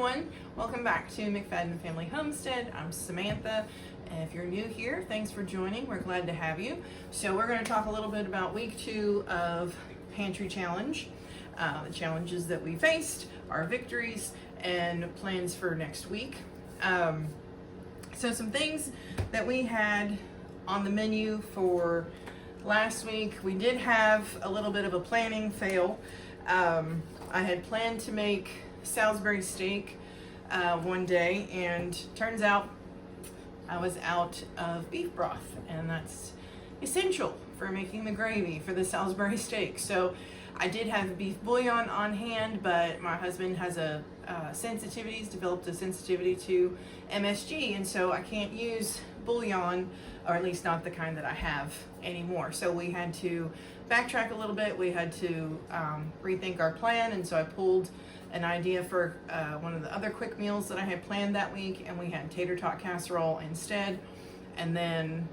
everyone, welcome back to McFadden Family Homestead. I'm Samantha, and if you're new here, thanks for joining. We're glad to have you. So we're going to talk a little bit about week 2 of Pantry Challenge, the challenges that we faced, our victories, and plans for next week. So some things that we had on the menu for last week. We did have a little bit of a planning fail. I had planned to make Salisbury steak one day, and turns out I was out of beef broth, and that's essential for making the gravy for the Salisbury steak. So I did have beef bouillon on hand, but my husband has a developed a sensitivity to MSG, and so I can't use bouillon, or at least not the kind that I have anymore. So we had to backtrack a little bit. We had to rethink our plan, and so I pulled an idea for one of the other quick meals that I had planned that week, and we had tater tot casserole instead. And then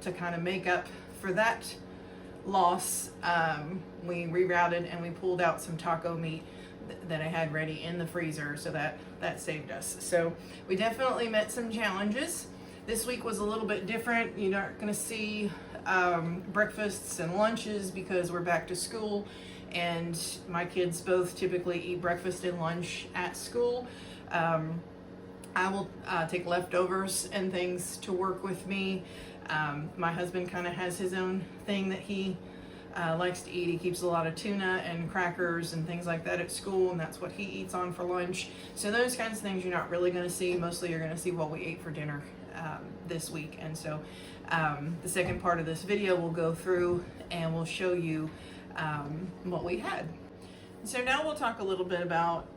to kind of make up for that loss, we rerouted and we pulled out some taco meat that I had ready in the freezer, so that saved us. So we definitely met some challenges. This week was a little bit different. You're not going to see breakfasts and lunches because we're back to school, and my kids both typically eat breakfast and lunch at school. I will take leftovers and things to work with me. My husband kind of has his own thing that he likes to eat. He keeps a lot of tuna and crackers and things like that at school, and that's what he eats on for lunch. So those kinds of things you're not really going to see. Mostly you're going to see what we ate for dinner this week. And so the second part of this video we'll go through and we'll show you what we had. So now we'll talk a little bit about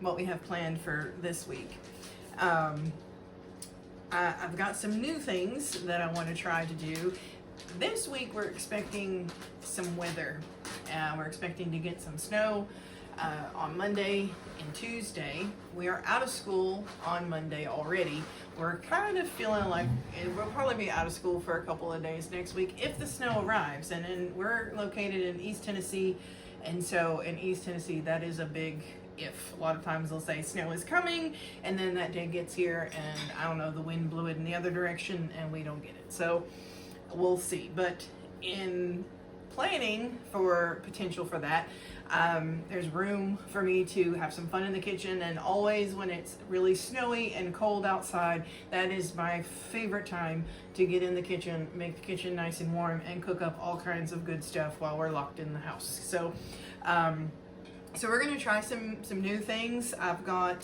what we have planned for this week. I've got some new things that I want to try to do. This week we're expecting some weather. We're expecting to get some snow on Monday and Tuesday. We are out of school on Monday already. We're kind of feeling like we'll probably be out of school for a couple of days next week if the snow arrives. And then we're located in East Tennessee, and so in East Tennessee that is a big if. A lot of times they'll say snow is coming, and then that day gets here and I don't know, the wind blew it in the other direction and we don't get it. So we'll see. But in planning for potential for that, there's room for me to have some fun in the kitchen, and always when it's really snowy and cold outside, that is my favorite time to get in the kitchen, make the kitchen nice and warm, and cook up all kinds of good stuff while we're locked in the house. So so we're going to try some new things. I've got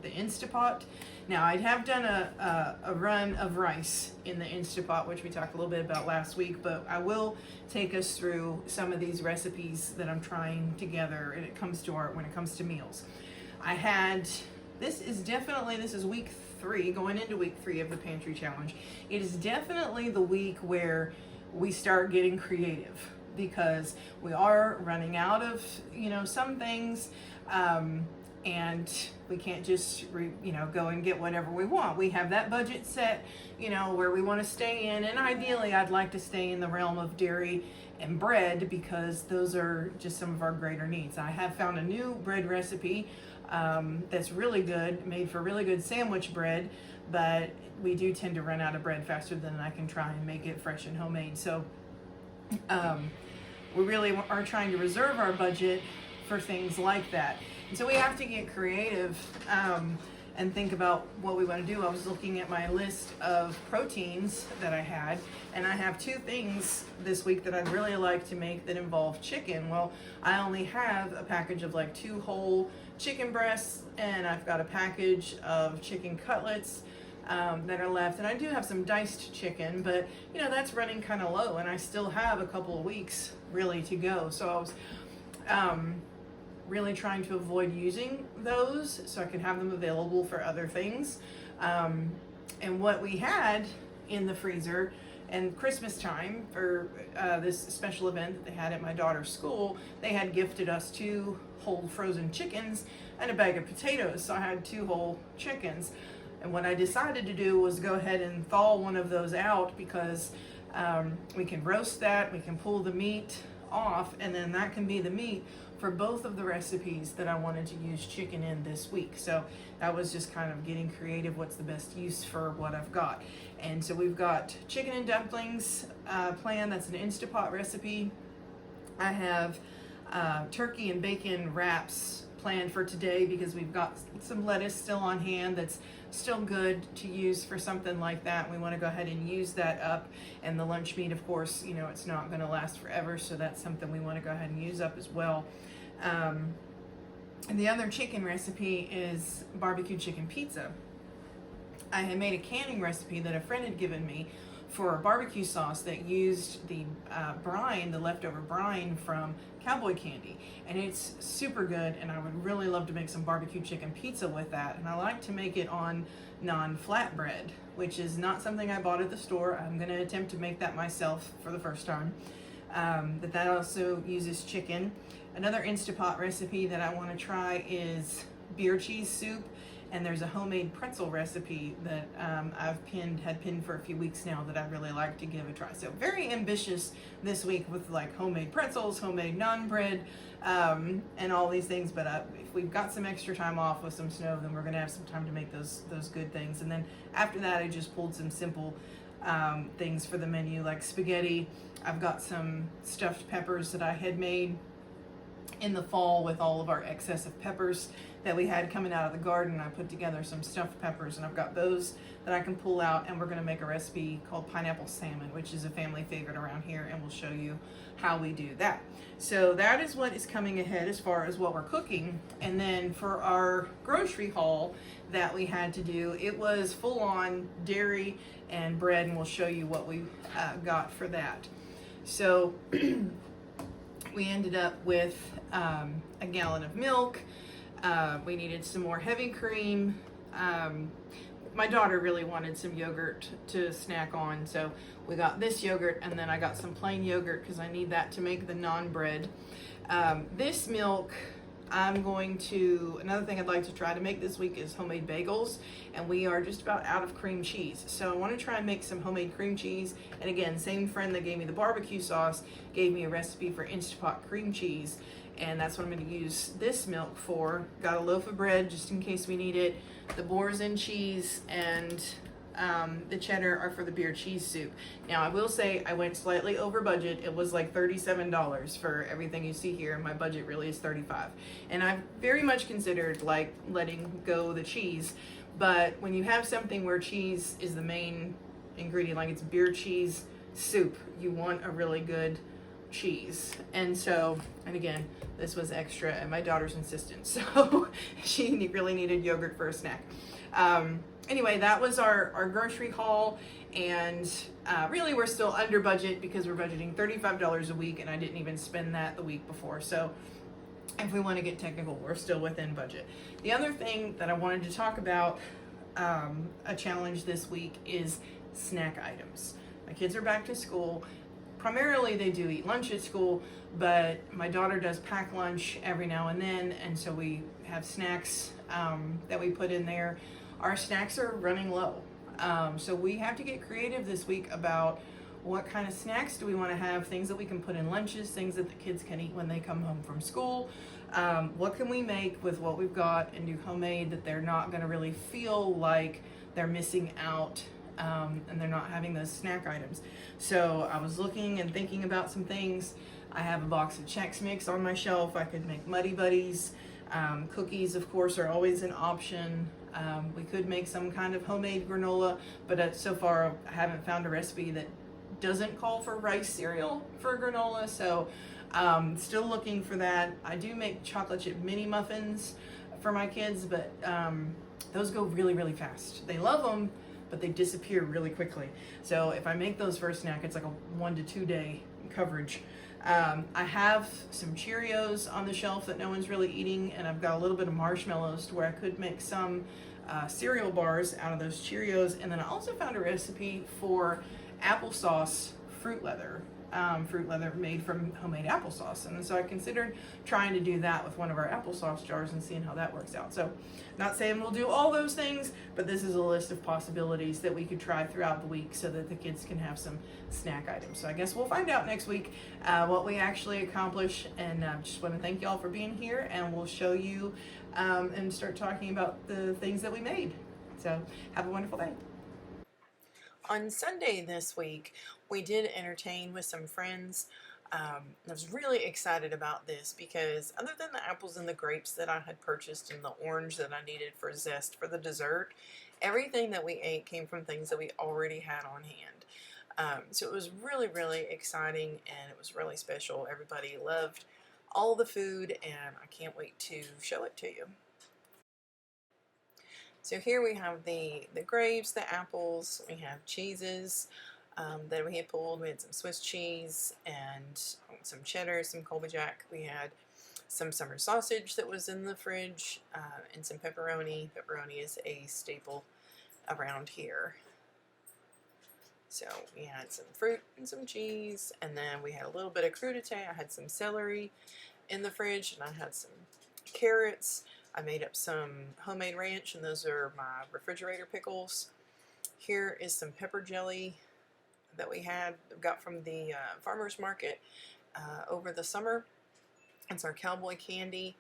the Instapot. Now, I have done a run of rice in the Instapot, which we talked a little bit about last week, but I will take us through some of these recipes that I'm trying together when it comes to meals. This is week 3, going into week 3 of the Pantry Challenge. It is definitely the week where we start getting creative, because we are running out of, some things, and we can't just, go and get whatever we want. We have that budget set, where we want to stay in, and ideally I'd like to stay in the realm of dairy and bread, because those are just some of our greater needs. I have found a new bread recipe that's really good, made for really good sandwich bread, but we do tend to run out of bread faster than I can try and make it fresh and homemade. So we really are trying to reserve our budget for things like that. And so we have to get creative and think about what we want to do. I was looking at my list of proteins that I had, and I have 2 things this week that I'd really like to make that involve chicken. Well, I only have a package of like 2 whole chicken breasts, and I've got a package of chicken cutlets that are left, and I do have some diced chicken, but that's running kind of low, and I still have a couple of weeks really to go. So I was really trying to avoid using those so I could have them available for other things. And what we had in the freezer, and Christmas time for this special event that they had at my daughter's school, they had gifted us 2 whole frozen chickens and a bag of potatoes. So I had 2 whole chickens. And what I decided to do was go ahead and thaw one of those out, because we can roast that, we can pull the meat off, and then that can be the meat for both of the recipes that I wanted to use chicken in this week. So that was just kind of getting creative. What's the best use for what I've got? And so we've got chicken and dumplings planned. That's an Instapot recipe. I have turkey and bacon wraps planned for today because we've got some lettuce still on hand that's still good to use for something like that. We want to go ahead and use that up. And the lunch meat, of course, you know, it's not going to last forever, so that's something we want to go ahead and use up as well. And the other chicken recipe is barbecue chicken pizza. I had made a canning recipe that a friend had given me for a barbecue sauce that used the brine, the leftover brine from cowboy candy, and it's super good, and I would really love to make some barbecue chicken pizza with that. And I like to make it on non-flatbread, which is not something I bought at the store. I'm going to attempt to make that myself for the first time. But that also uses chicken. Another Instapot recipe that I want to try is beer cheese soup. And there's a homemade pretzel recipe that I've had pinned for a few weeks now that I'd really like to give a try. So very ambitious this week with like homemade pretzels, homemade naan bread, and all these things. But if we've got some extra time off with some snow, then we're gonna have some time to make those good things. And then after that, I just pulled some simple things for the menu, like spaghetti. I've got some stuffed peppers that I had made in the fall with all of our excess of peppers that we had coming out of the garden. I put together some stuffed peppers, and I've got those that I can pull out, and we're going to make a recipe called pineapple salmon, which is a family favorite around here, and we'll show you how we do that. So that is what is coming ahead as far as what we're cooking. And then for our grocery haul that we had to do, it was full on dairy and bread, and we'll show you what we got for that. So we ended up with a gallon of milk. We needed some more heavy cream. My daughter really wanted some yogurt to snack on, so we got this yogurt, and then I got some plain yogurt because I need that to make the naan bread. This milk, another thing I'd like to try to make this week is homemade bagels, and we are just about out of cream cheese. So I want to try and make some homemade cream cheese. And again, same friend that gave me the barbecue sauce gave me a recipe for Instapot cream cheese, and that's what I'm going to use this milk for. Got a loaf of bread just in case we need it. The boursin cheese and the cheddar are for the beer cheese soup. Now I will say I went slightly over budget. It was like $37 for everything you see here, and my budget really is $35. And I've very much considered like letting go the cheese, but when you have something where cheese is the main ingredient, like it's beer cheese soup, you want a really good cheese. And again, this was extra at my daughter's insistence, so she really needed yogurt for a snack. Anyway, that was our grocery haul, and really we're still under budget because we're budgeting $35 a week, and I didn't even spend that the week before. So if we want to get technical, we're still within budget. The other thing that I wanted to talk about, a challenge this week, is snack items. My kids are back to school. Primarily they do eat lunch at school, but my daughter does pack lunch every now and then, and so we have snacks that we put in there. Our snacks are running low, so we have to get creative this week about what kind of snacks do we want to have, things that we can put in lunches, things that the kids can eat when they come home from school. What can we make with what we've got and do homemade that they're not going to really feel like they're missing out, and they're not having those snack items. So I was looking and thinking about some things. I have a box of Chex Mix on my shelf. I could make Muddy Buddies. Cookies, of course, are always an option. We could make some kind of homemade granola, but so far I haven't found a recipe that doesn't call for rice cereal for granola, so still looking for that. I do make chocolate chip mini muffins for my kids, but those go really, really fast. They love them, but they disappear really quickly. So if I make those for a snack, it's like a 1 to 2 day coverage. I have some Cheerios on the shelf that no one's really eating, and I've got a little bit of marshmallows to where I could make some cereal bars out of those Cheerios. And then I also found a recipe for applesauce fruit leather made from homemade applesauce. And so I considered trying to do that with one of our applesauce jars and seeing how that works out. So, not saying we'll do all those things, but this is a list of possibilities that we could try throughout the week so that the kids can have some snack items. So I guess we'll find out next week what we actually accomplish. And just want to thank y'all for being here, and we'll show you and start talking about the things that we made. So have a wonderful day. On Sunday this week, we did entertain with some friends. I was really excited about this because other than the apples and the grapes that I had purchased and the orange that I needed for zest for the dessert, everything that we ate came from things that we already had on hand. So it was really, really exciting, and it was really special. Everybody loved all the food, and I can't wait to show it to you. So here we have the grapes, the apples, we have cheeses that we had pulled. We had some Swiss cheese and some cheddar, some Colby Jack. We had some summer sausage that was in the fridge and some pepperoni. Pepperoni is a staple around here. So we had some fruit and some cheese, and then we had a little bit of crudité. I had some celery in the fridge, and I had some carrots. I made up some homemade ranch, and those are my refrigerator pickles. Here is some pepper jelly that we got from the farmer's market over the summer. It's our cowboy candy,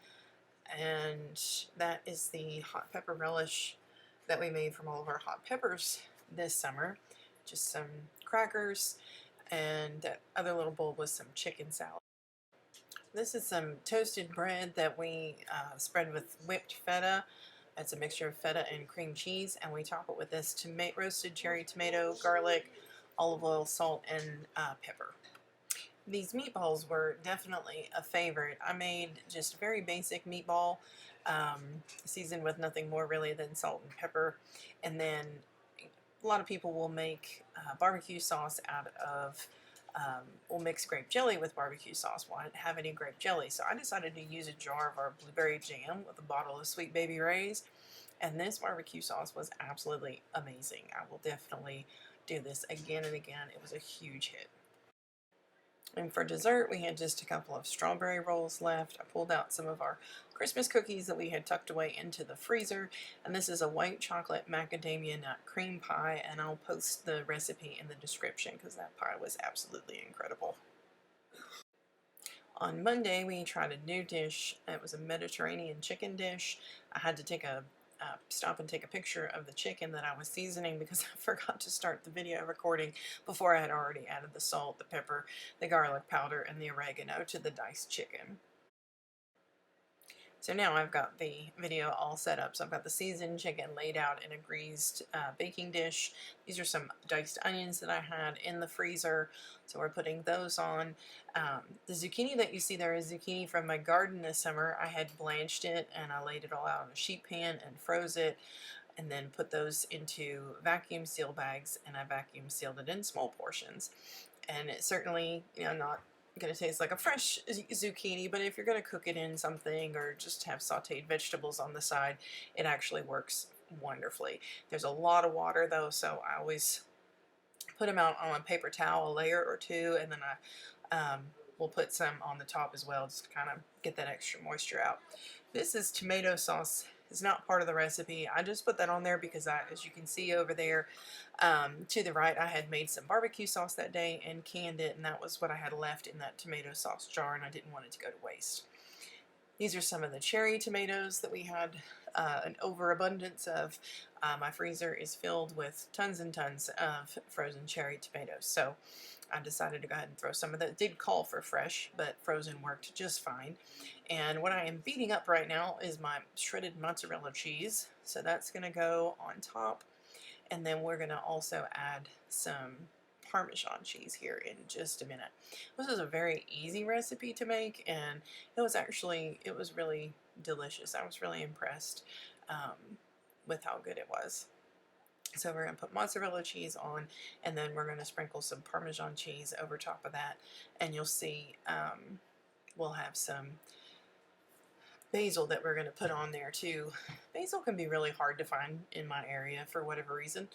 and that is the hot pepper relish that we made from all of our hot peppers this summer. Just some crackers, and that other little bowl was some chicken salad. This is some toasted bread that we spread with whipped feta. It's a mixture of feta and cream cheese, and we top it with this roasted cherry tomato, garlic, olive oil, salt, and pepper. These meatballs were definitely a favorite. I made just a very basic meatball, seasoned with nothing more really than salt and pepper, and then a lot of people will make barbecue sauce out of we'll mix grape jelly with barbecue sauce. Well, I didn't have any grape jelly, so I decided to use a jar of our blueberry jam with a bottle of Sweet Baby Ray's, and this barbecue sauce was absolutely amazing. I will definitely do this again and again. It was a huge hit. And for dessert, we had just a couple of strawberry rolls left. I pulled out some of our Christmas cookies that we had tucked away into the freezer, and this is a white chocolate macadamia nut cream pie, and I'll post the recipe in the description because that pie was absolutely incredible. On Monday, we tried a new dish. It was a Mediterranean chicken dish. I had to stop and take a picture of the chicken that I was seasoning because I forgot to start the video recording before I had already added the salt, the pepper, the garlic powder, and the oregano to the diced chicken. So now I've got the video all set up. So I've got the seasoned chicken laid out in a greased baking dish. These are some diced onions that I had in the freezer. So we're putting those on. The zucchini that you see there is zucchini from my garden this summer. I had blanched it and I laid it all out in a sheet pan and froze it, and then put those into vacuum seal bags, and I vacuum sealed it in small portions. And it certainly, not going to taste like a fresh zucchini, but if you're going to cook it in something or just have sauteed vegetables on the side, it actually works wonderfully. There's a lot of water though, so I always put them out on a paper towel, a layer or two, and then I will put some on the top as well, just to kind of get that extra moisture out. This is tomato sauce. It's not part of the recipe. I just put that on there because as you can see over there to the right, I had made some barbecue sauce that day and canned it, and that was what I had left in that tomato sauce jar, and I didn't want it to go to waste. These are some of the cherry tomatoes that we had an overabundance of. My freezer is filled with tons and tons of frozen cherry tomatoes, so I decided to go ahead and throw some of that. It did call for fresh, but frozen worked just fine. And what I am beating up right now is my shredded mozzarella cheese. So that's going to go on top. And then we're going to also add some Parmesan cheese here in just a minute. This is a very easy recipe to make, and it was really delicious. I was really impressed with how good it was. So we're going to put mozzarella cheese on, and then we're going to sprinkle some Parmesan cheese over top of that, and you'll see we'll have some basil that we're going to put on there too. Basil can be really hard to find in my area for whatever reason.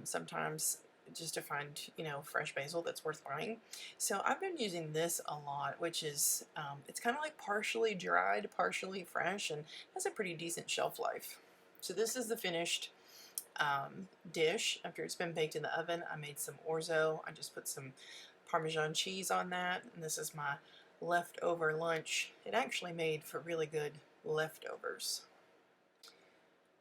Sometimes just to find, you know, fresh basil that's worth buying. So I've been using this a lot, which is, it's kind of like partially dried, partially fresh, and has a pretty decent shelf life. So this is the finished dish after it's been baked in the oven. I made some orzo. I just put some Parmesan cheese on that, and this is my leftover lunch. It actually made for really good leftovers.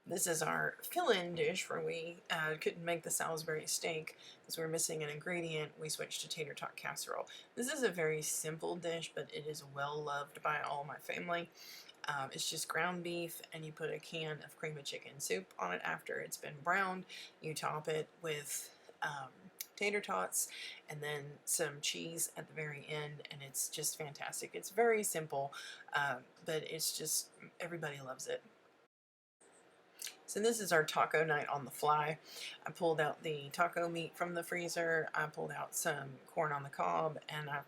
This is our fill-in dish where we couldn't make the Salisbury steak because we were missing an ingredient. We switched to tater tot casserole. This is a very simple dish, but it is well loved by all my family. It's just ground beef, and you put a can of cream of chicken soup on it after it's been browned. You top it with tater tots and then some cheese at the very end, and it's just fantastic. It's very simple, but it's just, everybody loves it. So this is our taco night on the fly. I pulled out the taco meat from the freezer. I pulled out some corn on the cob, and I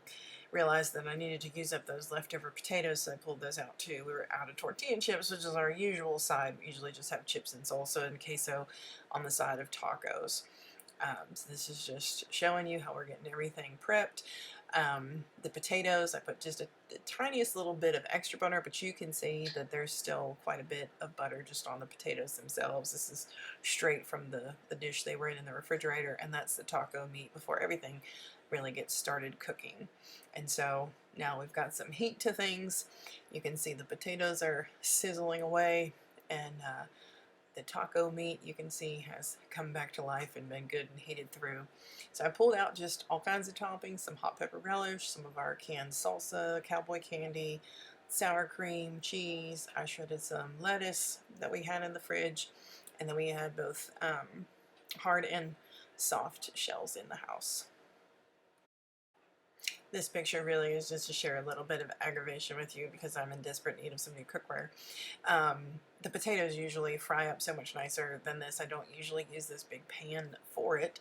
realized that I needed to use up those leftover potatoes, so I pulled those out too. We were out of tortilla chips, which is our usual side. We usually just have chips and salsa and queso on the side of tacos. So this is just showing you how we're getting everything prepped. The potatoes, I put just the tiniest little bit of extra butter, but you can see that there's still quite a bit of butter just on the potatoes themselves. This is straight from the dish they were in the refrigerator, and that's the taco meat before everything really gets started cooking. And so now we've got some heat to things. You can see the potatoes are sizzling away, and the taco meat, you can see, has come back to life and been good and heated through. So I pulled out just all kinds of toppings, some hot pepper relish, some of our canned salsa, cowboy candy, sour cream, cheese. I shredded some lettuce that we had in the fridge, and then we had both hard and soft shells in the house. This picture really is just to share a little bit of aggravation with you because I'm in desperate need of some new cookware. The potatoes usually fry up so much nicer than this. I don't usually use this big pan for it,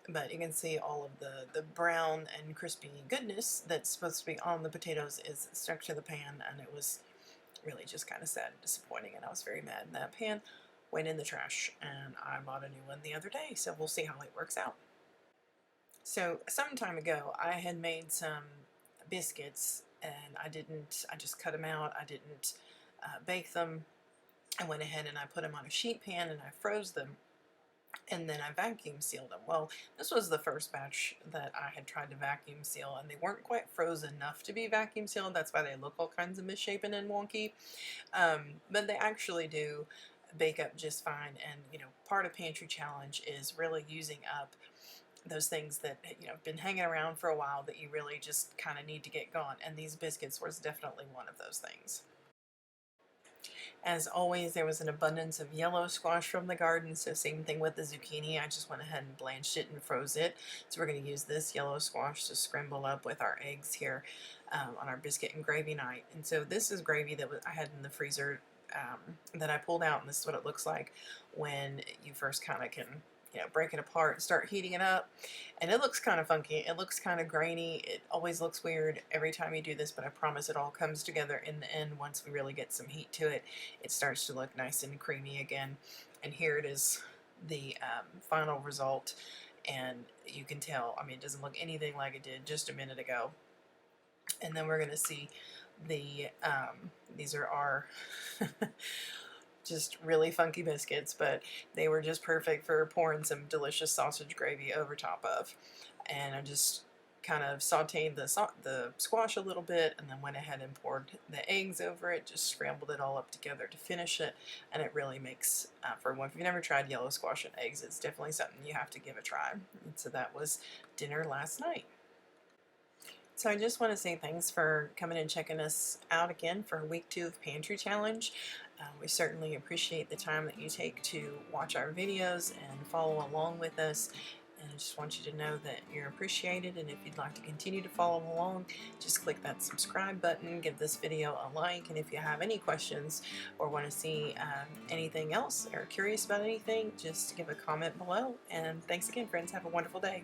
but you can see all of the brown and crispy goodness that's supposed to be on the potatoes is stuck to the pan, and it was really just kind of sad and disappointing, and I was very mad. And that pan went in the trash, and I bought a new one the other day, so we'll see how it works out. So some time ago, I had made some biscuits, and I just cut them out. I didn't bake them. I went ahead and I put them on a sheet pan, and I froze them, and then I vacuum sealed them. Well, this was the first batch that I had tried to vacuum seal, and they weren't quite frozen enough to be vacuum sealed. That's why they look all kinds of misshapen and wonky. But they actually do bake up just fine, and you know, part of Pantry Challenge is really using up those things that, you know, have been hanging around for a while that you really just kind of need to get gone, and these biscuits was definitely one of those things. As always, there was an abundance of yellow squash from the garden, so same thing with the zucchini. I just went ahead and blanched it and froze it. So we're going to use this yellow squash to scramble up with our eggs here on our biscuit and gravy night. And so this is gravy that I had in the freezer that I pulled out, and this is what it looks like when you first kind of can, you know, break it apart and start heating it up. And it looks kind of funky. It looks kind of grainy. It always looks weird every time you do this, but I promise it all comes together in the end. Once we really get some heat to it, it starts to look nice and creamy again. And here it is, the final result. And you can tell, I mean, it doesn't look anything like it did just a minute ago. And then we're going to see the, these are our just really funky biscuits, but they were just perfect for pouring some delicious sausage gravy over top of. And I just kind of sauteed the squash a little bit, and then went ahead and poured the eggs over it, just scrambled it all up together to finish it, and it really makes, for one, if you've never tried yellow squash and eggs, it's definitely something you have to give a try. And so that was dinner last night. So I just want to say thanks for coming and checking us out again for week 2 of Pantry Challenge. We certainly appreciate the time that you take to watch our videos and follow along with us. And I just want you to know that you're appreciated, and if you'd like to continue to follow along, just click that subscribe button, give this video a like, and if you have any questions or want to see anything else or curious about anything, just give a comment below. And thanks again, friends. Have a wonderful day.